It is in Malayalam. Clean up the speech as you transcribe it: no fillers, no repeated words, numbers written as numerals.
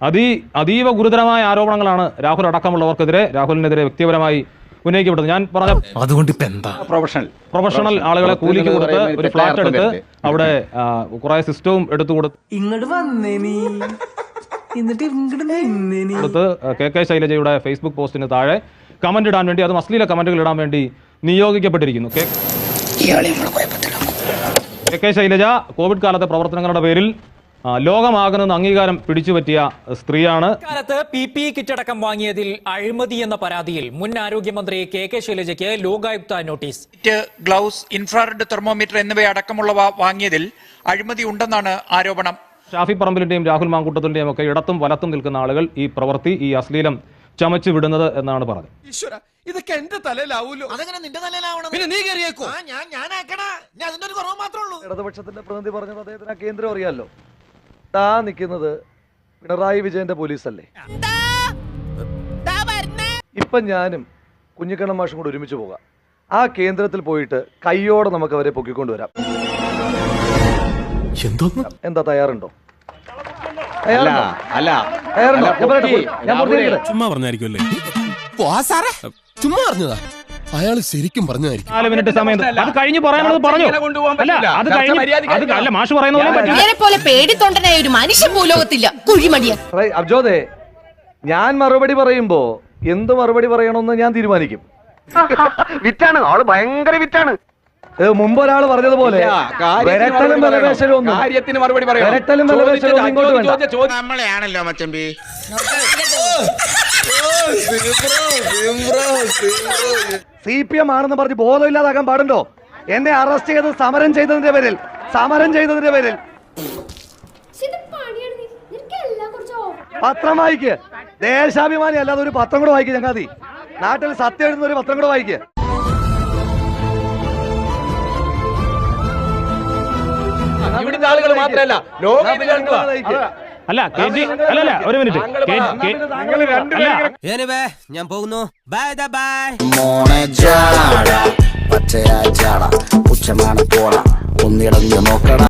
അതീവ ഗുരുതരമായ ആരോപണങ്ങളാണ് രാഹുൽ അടക്കമുള്ളവർക്കെതിരെ, രാഹുലിനെതിരെ വ്യക്തിപരമായി ഉന്നയിക്കപ്പെട്ടത്. ഞാൻ പറഞ്ഞ അതുകൊണ്ട് പ്രൊഫഷണൽ ആളുകളെ കൂലിക്ക് കൊടുത്ത് ഒരു ഫ്ലാറ്റ് എടുത്ത് അവിടെ കുറെ സിസ്റ്റവും എടുത്തു കൊടുത്ത് കെ ശൈലജയുടെ ഫേസ്ബുക്ക് പോസ്റ്റിന് താഴെ കമന്റ് ഇടാൻ വേണ്ടി, അതും അശ്ലീല കമന്റുകൾ ഇടാൻ വേണ്ടി നിയോഗിക്കപ്പെട്ടിരിക്കുന്നു. കെ ശൈലജ കോവിഡ് കാലത്തെ പ്രവർത്തനങ്ങളുടെ പേരിൽ ലോകമാകുന്ന അംഗീകാരം പിടിച്ചുപറ്റിയ സ്ത്രീയാണ്. കാലത്ത് PPE കിറ്റ് അടക്കം വാങ്ങിയതിൽ അഴിമതി എന്ന പരാതിയിൽ മുൻ ആരോഗ്യമന്ത്രി കെ ശൈലജയ്ക്ക് Lokayukta notice. Gloves, infrared thermometer എന്നിവയടക്കമുള്ളവ വാങ്ങിയതിൽ അഴിമതി ഉണ്ടെന്നാണ് ആരോപണം. ഷാഫി പറമ്പിലിന്റെയും രാഹുൽ മാങ്കൂട്ടത്തിന്റെയും ഒക്കെ ഇടത്തും വലത്തും നിൽക്കുന്ന ആളുകൾ ഈ പ്രവൃത്തി, ഈ അശ്ലീലം ചമച്ചു വിടുന്നത് എന്നാണ് പറഞ്ഞത്. ഇതൊക്കെ എന്റെ തലയിലാവൂലോ? അതെങ്ങനെ നിന്റെ തലയിലാവണം? പിന്നെ നീ കയറിയേക്കോ? ഞാൻ അതിന്റെ ഒരു കുറവ് മാത്രമേ ഉള്ളൂ. ഇടതുപക്ഷത്തിന്റെ പ്രതിനിധി പറഞ്ഞത് അദ്ദേഹത്തിന് കേന്ദ്രം അറിയാലോ. നിൽക്കുന്നത് പിണറായി വിജയന്റെ പോലീസല്ലേ? ഇപ്പൊ ഞാനും കുഞ്ഞിക്കണ്ണൻ മാഷും കൂടെ ഒരുമിച്ച് പോകാം. ആ കേന്ദ്രത്തിൽ പോയിട്ട് കയ്യോടെ നമുക്ക് അവരെ പൊക്കിക്കൊണ്ടുവരാം. എന്താ, തയ്യാറുണ്ടോ? ചുമ്മാ പറഞ്ഞായിരിക്കുമല്ലേ? ചുമ്മാ പറഞ്ഞതാ. അയാൾ ശരിക്കും പറഞ്ഞതായിരിക്കും. 4 മിനിറ്റ് സമയം അത് കഴിഞ്ഞ് പറയാനുള്ളത് പറഞ്ഞു. അല്ല, മാഷ് പോലെ പേടിത്തൊണ്ടനായ ഒരു മനുഷ്യൻ ഭൂലോകത്തില്ല. കുഴിമടിയ അബ്ജോദേ, ഞാൻ മറുപടി പറയുമ്പോ എന്ത് മറുപടി പറയണമെന്ന് ഞാൻ തീരുമാനിക്കും. വിറ്റാണ് ആള്, ഭയങ്കര വിറ്റാണ്. മുമ്പ് ഒരാൾ പറഞ്ഞതുപോലെ നമ്മളെയാണല്ലോ മച്ചമ്പി. CPM ആണെന്ന് പറഞ്ഞ് ബോധമില്ലാതാക്കാൻ പാടുണ്ടോ? എന്നെ അറസ്റ്റ് ചെയ്ത് സമരം ചെയ്തതിന്റെ പേരിൽ പത്രം വായിക്ക്. ദേശാഭിമാനി അല്ലാതെ ഒരു പത്രം കൂടെ വായിക്കുക. ചങ്ങാതി, നാട്ടിൽ സത്യം എഴുതുന്ന ഒരു പത്രം കൂടെ വായിക്കുക. ഇവിടുത്തെ ആളുകൾ മാത്രമല്ല, അല്ല ഒരു മിനിറ്റ്, ഞാൻ പോകുന്നു. Bye bye. പച്ചയാ ചാട പുച്ഛമാണ് പോണ ഒന്നിടഞ്ഞു നോക്കണം.